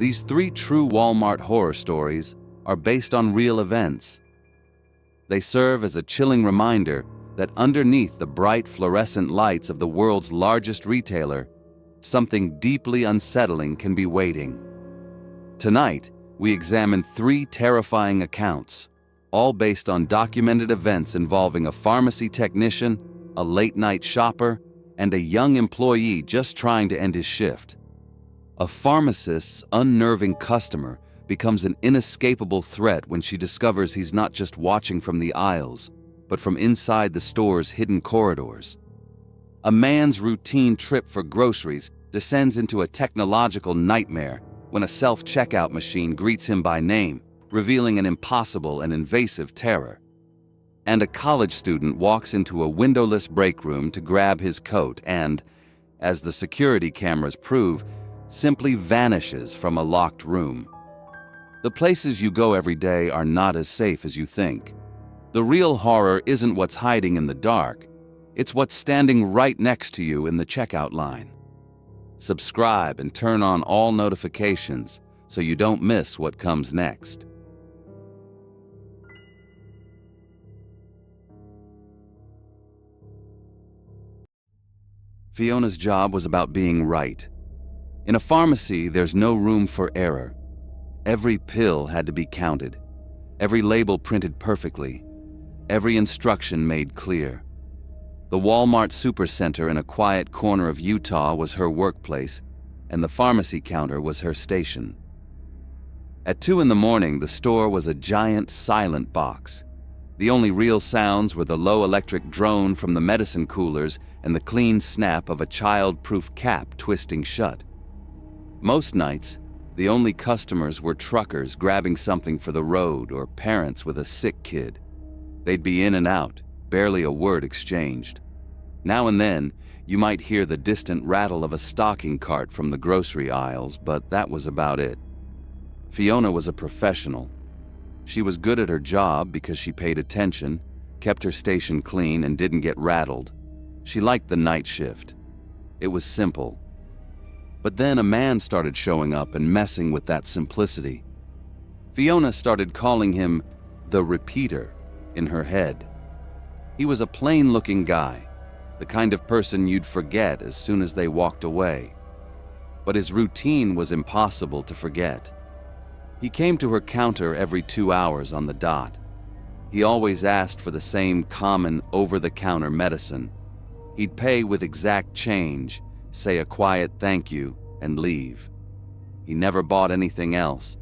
These three true Walmart horror stories are based on real events. They serve as a chilling reminder that underneath the bright fluorescent lights of the world's largest retailer, something deeply unsettling can be waiting. Tonight, we examine three terrifying accounts, all based on documented events involving a pharmacy technician, a late-night shopper, and a young employee just trying to end his shift. A pharmacist's unnerving customer becomes an inescapable threat when she discovers he's not just watching from the aisles, but from inside the store's hidden corridors. A man's routine trip for groceries descends into a technological nightmare when a self-checkout machine greets him by name, revealing an impossible and invasive terror. And a college student walks into a windowless break room to grab his coat and, as the security cameras prove, simply vanishes from a locked room. The places you go every day are not as safe as you think. The real horror isn't what's hiding in the dark, it's what's standing right next to you in the checkout line. Subscribe and turn on all notifications so you don't miss what comes next. Fiona's job was about being right. In a pharmacy, there's no room for error. Every pill had to be counted, every label printed perfectly, every instruction made clear. The Walmart Supercenter in a quiet corner of Utah was her workplace, and the pharmacy counter was her station. At 2 in the morning, the store was a giant, silent box. The only real sounds were the low electric drone from the medicine coolers and the clean snap of a child-proof cap twisting shut. Most nights, the only customers were truckers grabbing something for the road or parents with a sick kid. They'd be in and out, barely a word exchanged. Now and then, you might hear the distant rattle of a stocking cart from the grocery aisles, but that was about it. Fiona was a professional. She was good at her job because she paid attention, kept her station clean, and didn't get rattled. She liked the night shift. It was simple. But then a man started showing up and messing with that simplicity. Fiona started calling him the repeater in her head. He was a plain-looking guy, the kind of person you'd forget as soon as they walked away. But his routine was impossible to forget. He came to her counter every 2 hours on the dot. He always asked for the same common over-the-counter medicine. He'd pay with exact change, say a quiet thank you, and leave. He never bought anything else,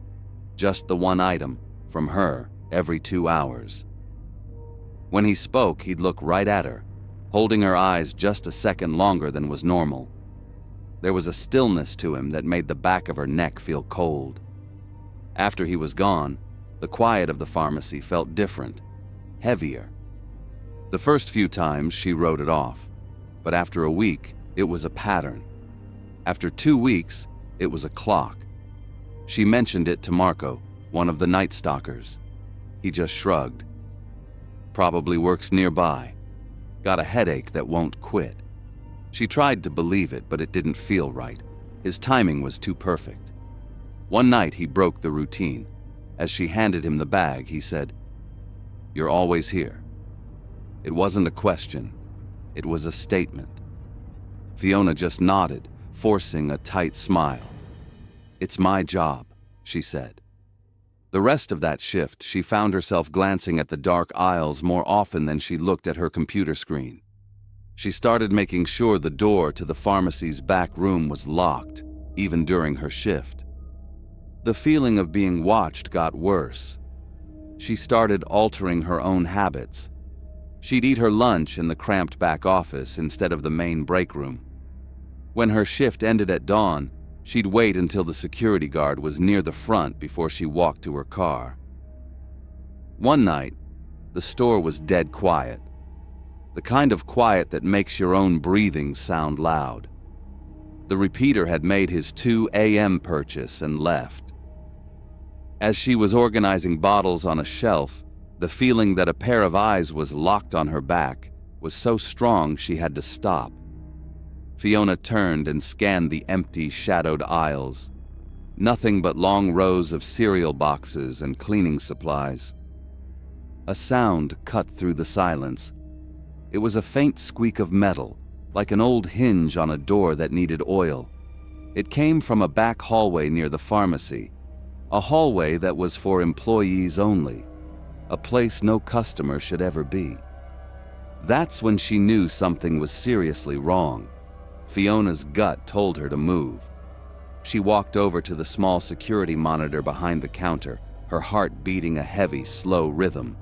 just the one item from her every 2 hours. When he spoke, he'd look right at her, holding her eyes just a second longer than was normal. There was a stillness to him that made the back of her neck feel cold. After he was gone, the quiet of the pharmacy felt different, heavier. The first few times she wrote it off, but after a week, it was a pattern. After 2 weeks, it was a clock. She mentioned it to Marco, one of the night stalkers. He just shrugged. Probably works nearby. Got a headache that won't quit. She tried to believe it, but it didn't feel right. His timing was too perfect. One night, he broke the routine. As she handed him the bag, he said, "You're always here." It wasn't a question. It was a statement. Fiona just nodded, forcing a tight smile. "It's my job," she said. The rest of that shift, she found herself glancing at the dark aisles more often than she looked at her computer screen. She started making sure the door to the pharmacy's back room was locked, even during her shift. The feeling of being watched got worse. She started altering her own habits. She'd eat her lunch in the cramped back office instead of the main break room. When her shift ended at dawn, she'd wait until the security guard was near the front before she walked to her car. One night, the store was dead quiet. The kind of quiet that makes your own breathing sound loud. The repeater had made his 2 a.m. purchase and left. As she was organizing bottles on a shelf, the feeling that a pair of eyes was locked on her back was so strong she had to stop. Fiona turned and scanned the empty, shadowed aisles. Nothing but long rows of cereal boxes and cleaning supplies. A sound cut through the silence. It was a faint squeak of metal, like an old hinge on a door that needed oil. It came from a back hallway near the pharmacy, a hallway that was for employees only, a place no customer should ever be. That's when she knew something was seriously wrong. Fiona's gut told her to move. She walked over to the small security monitor behind the counter, her heart beating a heavy, slow rhythm.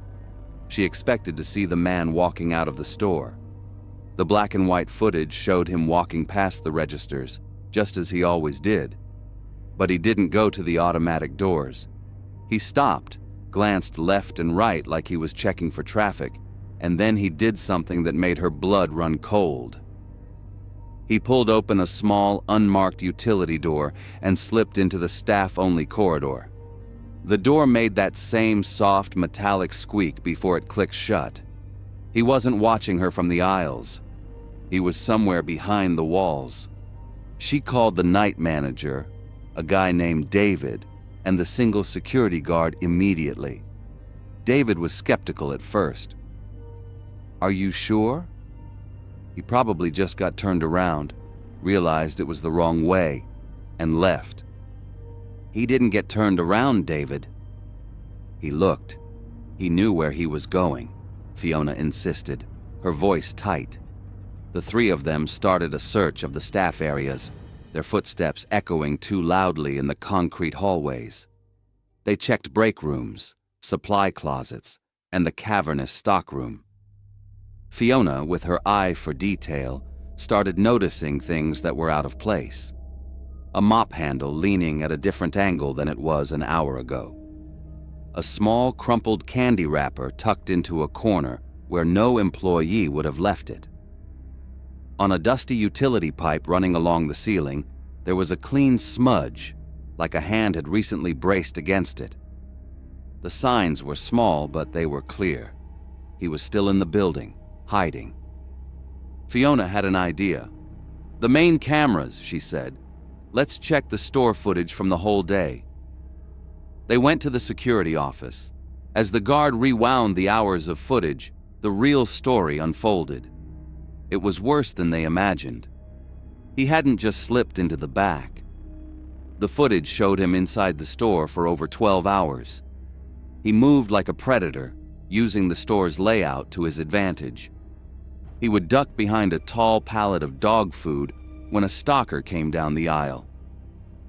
She expected to see the man walking out of the store. The black and white footage showed him walking past the registers, just as he always did. But he didn't go to the automatic doors. He stopped, glanced left and right like he was checking for traffic, and then he did something that made her blood run cold. He pulled open a small, unmarked utility door and slipped into the staff-only corridor. The door made that same soft, metallic squeak before it clicked shut. He wasn't watching her from the aisles. He was somewhere behind the walls. She called the night manager, a guy named David, and the single security guard immediately. David was skeptical at first. "Are you sure?" He probably just got turned around, realized it was the wrong way, and left. "He didn't get turned around, David." He looked. He knew where he was going, Fiona insisted, her voice tight. The three of them started a search of the staff areas, their footsteps echoing too loudly in the concrete hallways. They checked break rooms, supply closets, and the cavernous stockroom. Fiona, with her eye for detail, started noticing things that were out of place. A mop handle leaning at a different angle than it was an hour ago. A small crumpled candy wrapper tucked into a corner where no employee would have left it. On a dusty utility pipe running along the ceiling, there was a clean smudge, like a hand had recently braced against it. The signs were small, but they were clear. He was still in the building, hiding. Fiona had an idea. "The main cameras," she said. "Let's check the store footage from the whole day." They went to the security office. As the guard rewound the hours of footage, the real story unfolded. It was worse than they imagined. He hadn't just slipped into the back. The footage showed him inside the store for over 12 hours. He moved like a predator, using the store's layout to his advantage. He would duck behind a tall pallet of dog food when a stalker came down the aisle.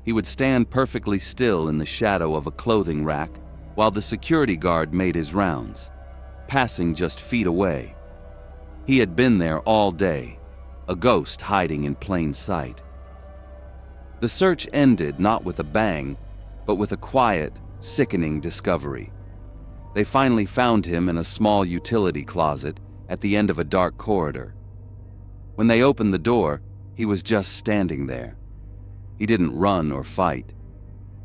He would stand perfectly still in the shadow of a clothing rack while the security guard made his rounds, passing just feet away. He had been there all day, a ghost hiding in plain sight. The search ended not with a bang, but with a quiet, sickening discovery. They finally found him in a small utility closet at the end of a dark corridor. When they opened the door, he was just standing there. He didn't run or fight.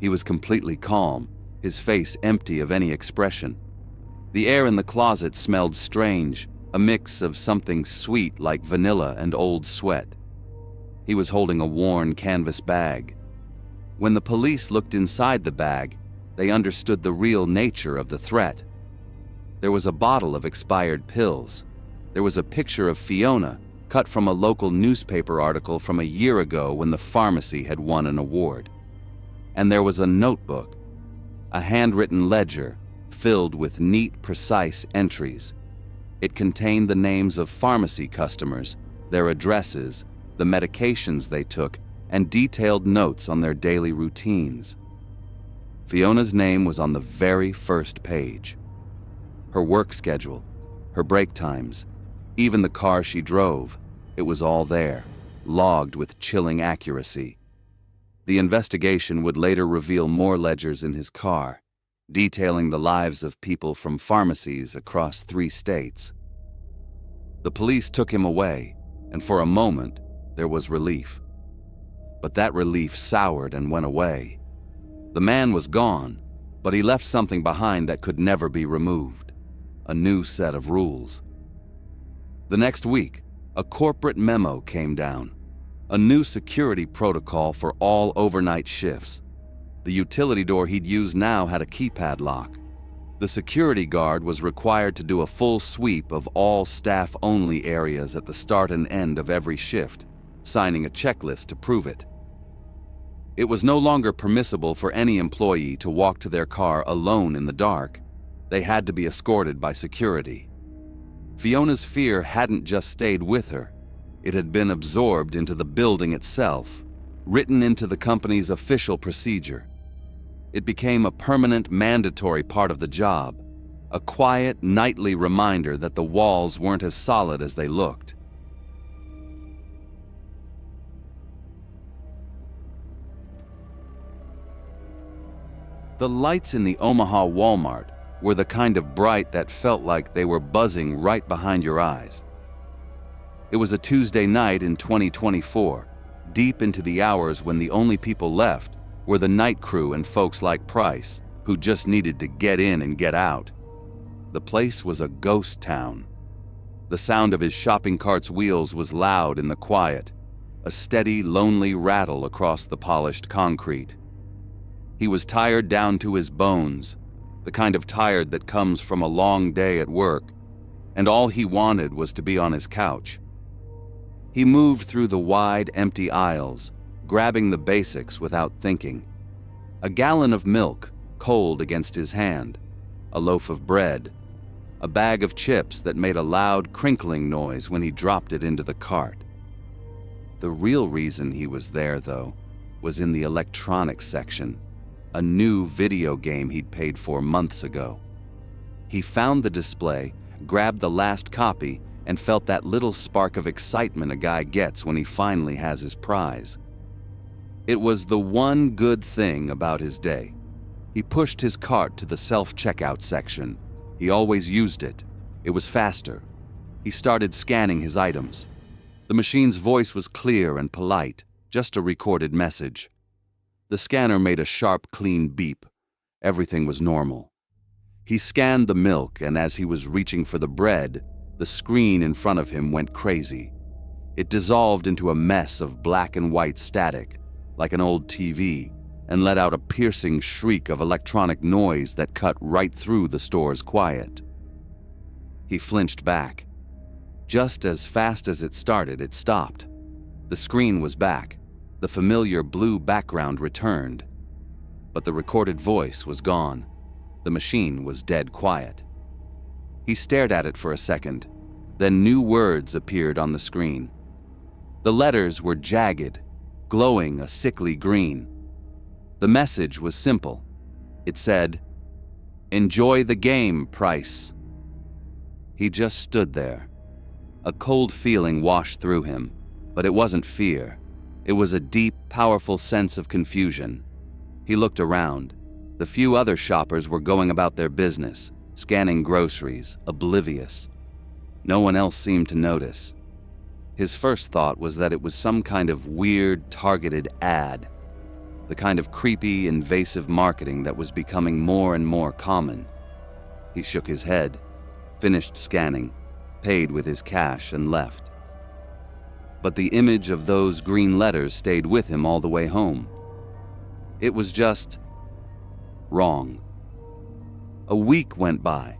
He was completely calm, his face empty of any expression. The air in the closet smelled strange, a mix of something sweet like vanilla and old sweat. He was holding a worn canvas bag. When the police looked inside the bag, they understood the real nature of the threat. There was a bottle of expired pills. There was a picture of Fiona, cut from a local newspaper article from a year ago when the pharmacy had won an award. And there was a notebook, a handwritten ledger filled with neat, precise entries. It contained the names of pharmacy customers, their addresses, the medications they took, and detailed notes on their daily routines. Fiona's name was on the very first page. Her work schedule, her break times, even the car she drove, it was all there, logged with chilling accuracy. The investigation would later reveal more ledgers in his car, detailing the lives of people from pharmacies across 3 states. The police took him away, and for a moment, there was relief. But that relief soured and went away. The man was gone, but he left something behind that could never be removed. A new set of rules. The next week, a corporate memo came down. A new security protocol for all overnight shifts. The utility door he'd use now had a keypad lock. The security guard was required to do a full sweep of all staff-only areas at the start and end of every shift, signing a checklist to prove it. It was no longer permissible for any employee to walk to their car alone in the dark. They had to be escorted by security. Fiona's fear hadn't just stayed with her. It had been absorbed into the building itself, written into the company's official procedure. It became a permanent, mandatory part of the job, a quiet, nightly reminder that the walls weren't as solid as they looked. The lights in the Omaha Walmart were the kind of bright that felt like they were buzzing right behind your eyes. It was a Tuesday night in 2024, deep into the hours when the only people left were the night crew and folks like Price, who just needed to get in and get out. The place was a ghost town. The sound of his shopping cart's wheels was loud in the quiet, a steady, lonely rattle across the polished concrete. He was tired down to his bones, the kind of tired that comes from a long day at work, and all he wanted was to be on his couch. He moved through the wide, empty aisles, grabbing the basics without thinking. A gallon of milk, cold against his hand, a loaf of bread, a bag of chips that made a loud crinkling noise when he dropped it into the cart. The real reason he was there, though, was in the electronics section, a new video game he'd paid for months ago. He found the display, grabbed the last copy, and felt that little spark of excitement a guy gets when he finally has his prize. It was the one good thing about his day. He pushed his cart to the self-checkout section. He always used it. It was faster. He started scanning his items. The machine's voice was clear and polite, just a recorded message. The scanner made a sharp, clean beep. Everything was normal. He scanned the milk, and as he was reaching for the bread, the screen in front of him went crazy. It dissolved into a mess of black and white static, like an old TV, and let out a piercing shriek of electronic noise that cut right through the store's quiet. He flinched back. Just as fast as it started, it stopped. The screen was back. The familiar blue background returned. But the recorded voice was gone. The machine was dead quiet. He stared at it for a second. Then new words appeared on the screen. The letters were jagged, glowing a sickly green. The message was simple. It said, "Enjoy the game, Price." He just stood there. A cold feeling washed through him, but it wasn't fear. It was a deep, powerful sense of confusion. He looked around. The few other shoppers were going about their business, scanning groceries, oblivious. No one else seemed to notice. His first thought was that it was some kind of weird, targeted ad, the kind of creepy, invasive marketing that was becoming more and more common. He shook his head, finished scanning, paid with his cash, and left. But the image of those green letters stayed with him all the way home. It was just wrong. A week went by.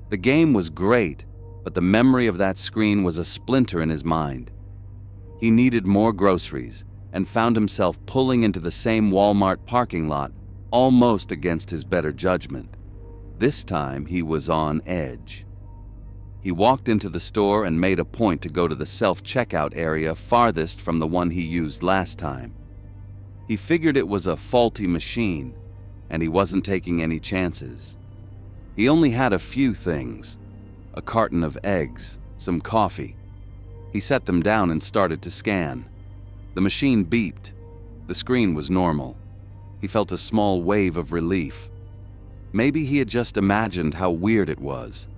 The game was great, but the memory of that screen was a splinter in his mind. He needed more groceries and found himself pulling into the same Walmart parking lot, almost against his better judgment. This time he was on edge. He walked into the store and made a point to go to the self-checkout area farthest from the one he used last time. He figured it was a faulty machine, and he wasn't taking any chances. He only had a few things: a carton of eggs, some coffee. He set them down and started to scan. The machine beeped. The screen was normal. He felt a small wave of relief. Maybe he had just imagined how weird it was.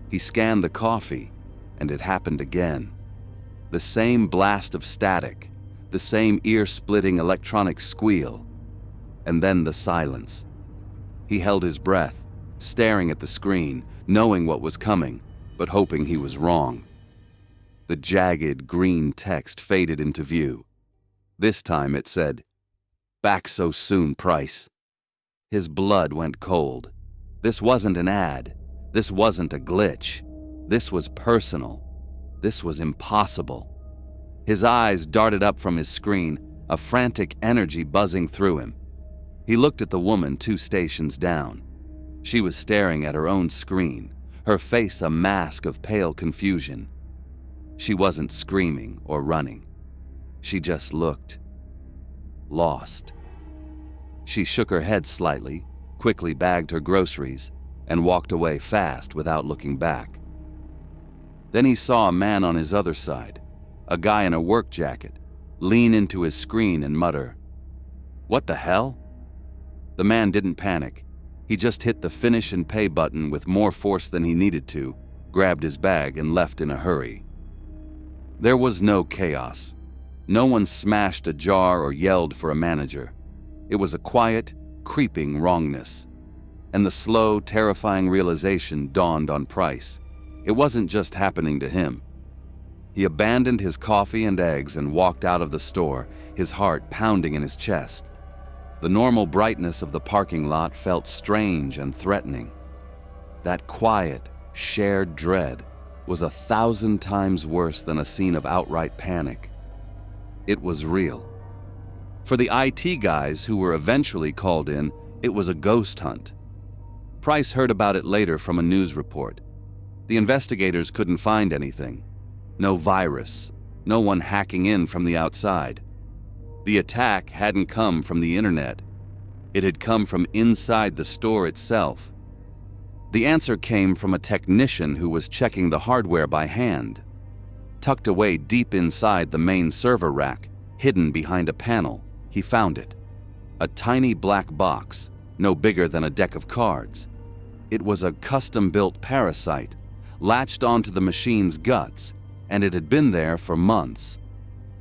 He scanned the coffee, and it happened again. The same blast of static, the same ear-splitting electronic squeal, and then the silence. He held his breath, staring at the screen, knowing what was coming, but hoping he was wrong. The jagged green text faded into view. This time it said, Back so soon, Price." His blood went cold. This wasn't an ad. This wasn't a glitch. This was personal. This was impossible. His eyes darted up from his screen, a frantic energy buzzing through him. He looked at the woman 2 stations down. She was staring at her own screen, her face a mask of pale confusion. She wasn't screaming or running. She just looked lost. She shook her head slightly, quickly bagged her groceries, and walked away fast without looking back. Then he saw a man on his other side, a guy in a work jacket, lean into his screen and mutter, "What the hell?" The man didn't panic. He just hit the finish and pay button with more force than he needed to, grabbed his bag, and left in a hurry. There was no chaos. No one smashed a jar or yelled for a manager. It was a quiet, creeping wrongness. And the slow, terrifying realization dawned on Price. It wasn't just happening to him. He abandoned his coffee and eggs and walked out of the store, his heart pounding in his chest. The normal brightness of the parking lot felt strange and threatening. That quiet, shared dread was 1,000 times worse than a scene of outright panic. It was real. For the IT guys who were eventually called in, it was a ghost hunt. Price heard about it later from a news report. The investigators couldn't find anything. No virus, no one hacking in from the outside. The attack hadn't come from the internet. It had come from inside the store itself. The answer came from a technician who was checking the hardware by hand. Tucked away deep inside the main server rack, hidden behind a panel, he found it. A tiny black box, no bigger than a deck of cards. It was a custom-built parasite, latched onto the machine's guts, and it had been there for months.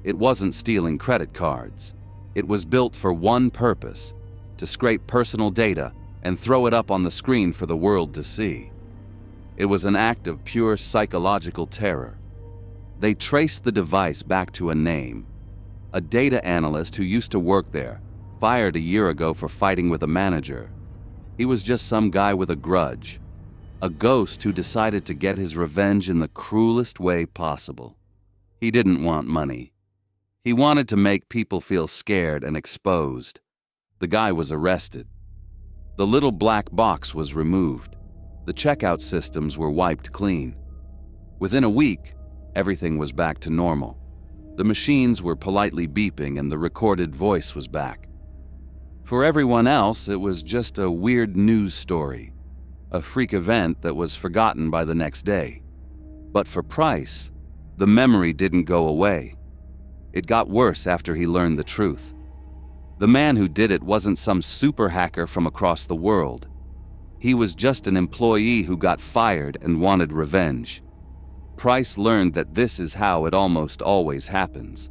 It wasn't stealing credit cards. It was built for one purpose: to scrape personal data and throw it up on the screen for the world to see. It was an act of pure psychological terror. They traced the device back to a name. A data analyst who used to work there, fired a year ago for fighting with a manager. He was just some guy with a grudge. A ghost who decided to get his revenge in the cruelest way possible. He didn't want money. He wanted to make people feel scared and exposed. The guy was arrested. The little black box was removed. The checkout systems were wiped clean. Within a week, everything was back to normal. The machines were politely beeping and the recorded voice was back. For everyone else, it was just a weird news story, a freak event that was forgotten by the next day. But for Price, the memory didn't go away. It got worse after he learned the truth. The man who did it wasn't some super hacker from across the world. He was just an employee who got fired and wanted revenge. Price learned that this is how it almost always happens.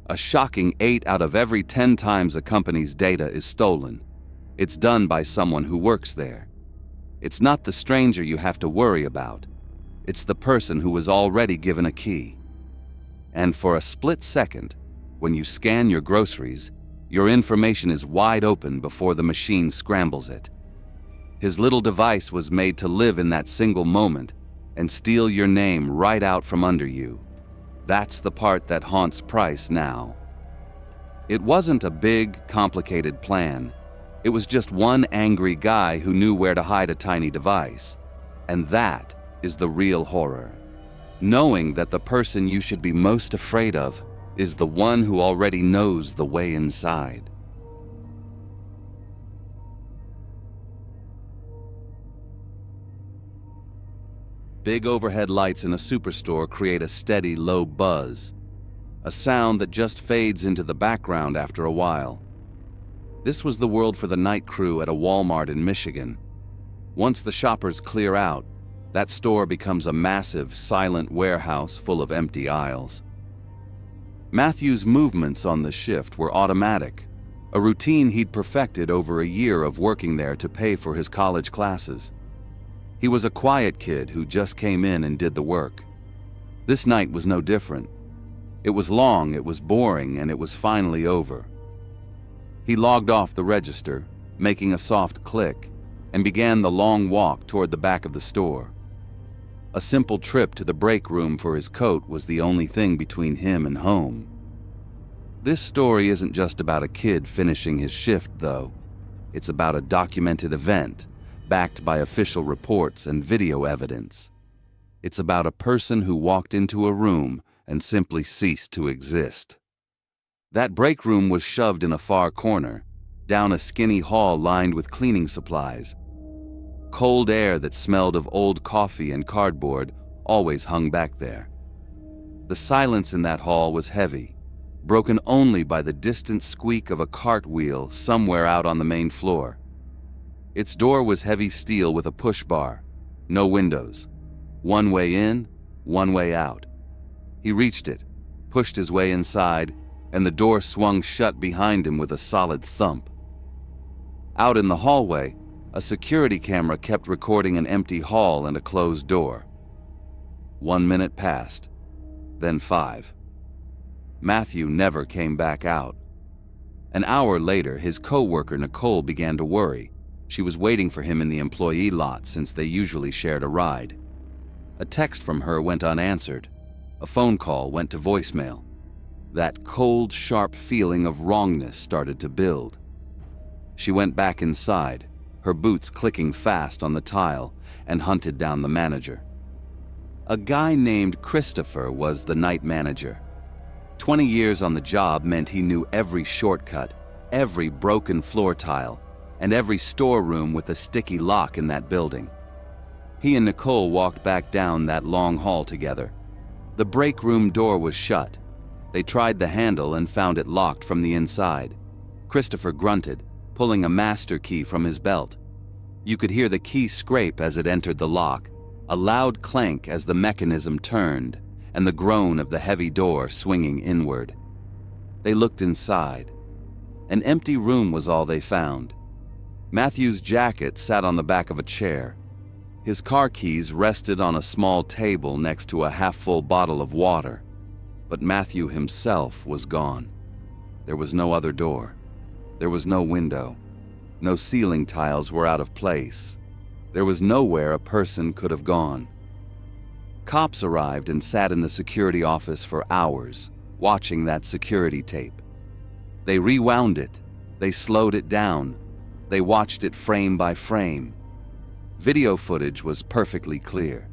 A shocking 8 out of every 10 times a company's data is stolen. It's done by someone who works there. It's not the stranger you have to worry about. It's the person who was already given a key. And for a split second, when you scan your groceries, your information is wide open before the machine scrambles it. His little device was made to live in that single moment and steal your name right out from under you. That's the part that haunts Price now. It wasn't a big, complicated plan. It was just one angry guy who knew where to hide a tiny device. And that is the real horror. Knowing that the person you should be most afraid of is the one who already knows the way inside. Big overhead lights in a superstore create a steady, low buzz, a sound that just fades into the background after a while. This was the world for the night crew at a Walmart in Michigan. Once the shoppers clear out, that store becomes a massive, silent warehouse full of empty aisles. Matthew's movements on the shift were automatic, a routine he'd perfected over a year of working there to pay for his college classes. He was a quiet kid who just came in and did the work. This night was no different. It was long, it was boring, and it was finally over. He logged off the register, making a soft click, and began the long walk toward the back of the store. A simple trip to the break room for his coat was the only thing between him and home. This story isn't just about a kid finishing his shift, though. It's about a documented event, backed by official reports and video evidence. It's about a person who walked into a room and simply ceased to exist. That break room was shoved in a far corner, down a skinny hall lined with cleaning supplies. Cold air that smelled of old coffee and cardboard always hung back there. The silence in that hall was heavy, broken only by the distant squeak of a cartwheel somewhere out on the main floor. Its door was heavy steel with a push bar, no windows. One way in, one way out. He reached it, pushed his way inside, and the door swung shut behind him with a solid thump. Out in the hallway, a security camera kept recording an empty hall and a closed door. 1 minute passed, then 5. Matthew never came back out. An hour later, his co-worker Nicole began to worry. She was waiting for him in the employee lot since they usually shared a ride. A text from her went unanswered. A phone call went to voicemail. That cold, sharp feeling of wrongness started to build. She went back inside, her boots clicking fast on the tile, and hunted down the manager. A guy named Christopher was the night manager. 20 years on the job meant he knew every shortcut, every broken floor tile, and every storeroom with a sticky lock in that building. He and Nicole walked back down that long hall together. The break room door was shut. They tried the handle and found it locked from the inside. Christopher grunted, pulling a master key from his belt. You could hear the key scrape as it entered the lock, a loud clank as the mechanism turned, and the groan of the heavy door swinging inward. They looked inside. An empty room was all they found. Matthew's jacket sat on the back of a chair. His car keys rested on a small table next to a half-full bottle of water. But Matthew himself was gone. There was no other door. There was no window. No ceiling tiles were out of place. There was nowhere a person could have gone. Cops arrived and sat in the security office for hours, watching that security tape. They rewound it. They slowed it down. They watched it frame by frame. Video footage was perfectly clear.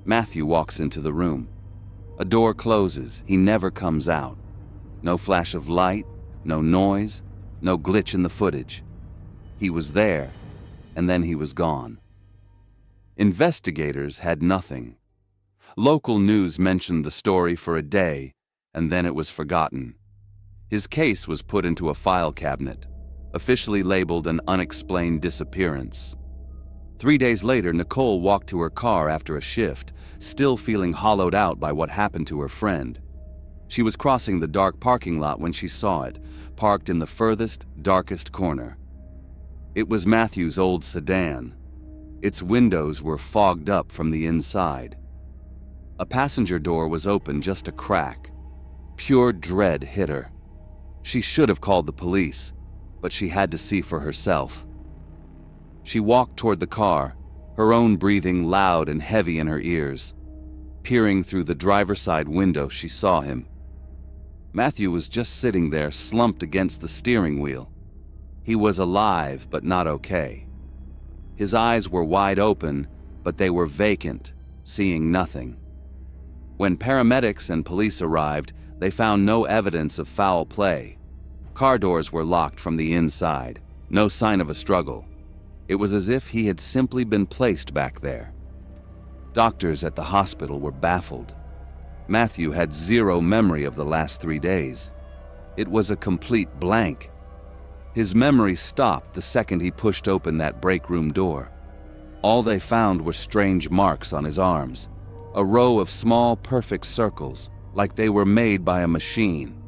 Matthew walks into the room. A door closes. He never comes out. No flash of light, no noise, no glitch in the footage. He was there, and then he was gone. Investigators had nothing. Local news mentioned the story for a day, and then it was forgotten. His case was put into a file cabinet, officially labeled an unexplained disappearance. 3 days later, Nicole walked to her car after a shift, still feeling hollowed out by what happened to her friend. She was crossing the dark parking lot when she saw it, parked in the furthest, darkest corner. It was Matthew's old sedan. Its windows were fogged up from the inside. A passenger door was open just a crack. Pure dread hit her. She should have called the police, but she had to see for herself. She walked toward the car, her own breathing loud and heavy in her ears. Peering through the driver's side window, she saw him. Matthew was just sitting there, slumped against the steering wheel. He was alive, but not okay. His eyes were wide open, but they were vacant, seeing nothing. When paramedics and police arrived, they found no evidence of foul play. Car doors were locked from the inside, no sign of a struggle. It was as if he had simply been placed back there. Doctors at the hospital were baffled. Matthew had zero memory of the last 3 days. It was a complete blank. His memory stopped the second he pushed open that break room door. All they found were strange marks on his arms, a row of small, perfect circles, like they were made by a machine.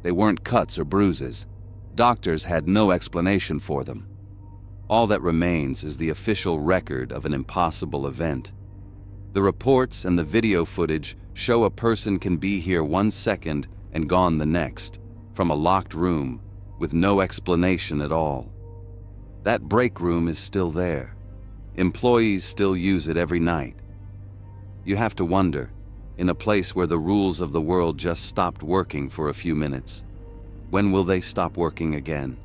They weren't cuts or bruises. Doctors had no explanation for them. All that remains is the official record of an impossible event. The reports and the video footage show a person can be here 1 second and gone the next, from a locked room, with no explanation at all. That break room is still there. Employees still use it every night. You have to wonder, in a place where the rules of the world just stopped working for a few minutes, when will they stop working again?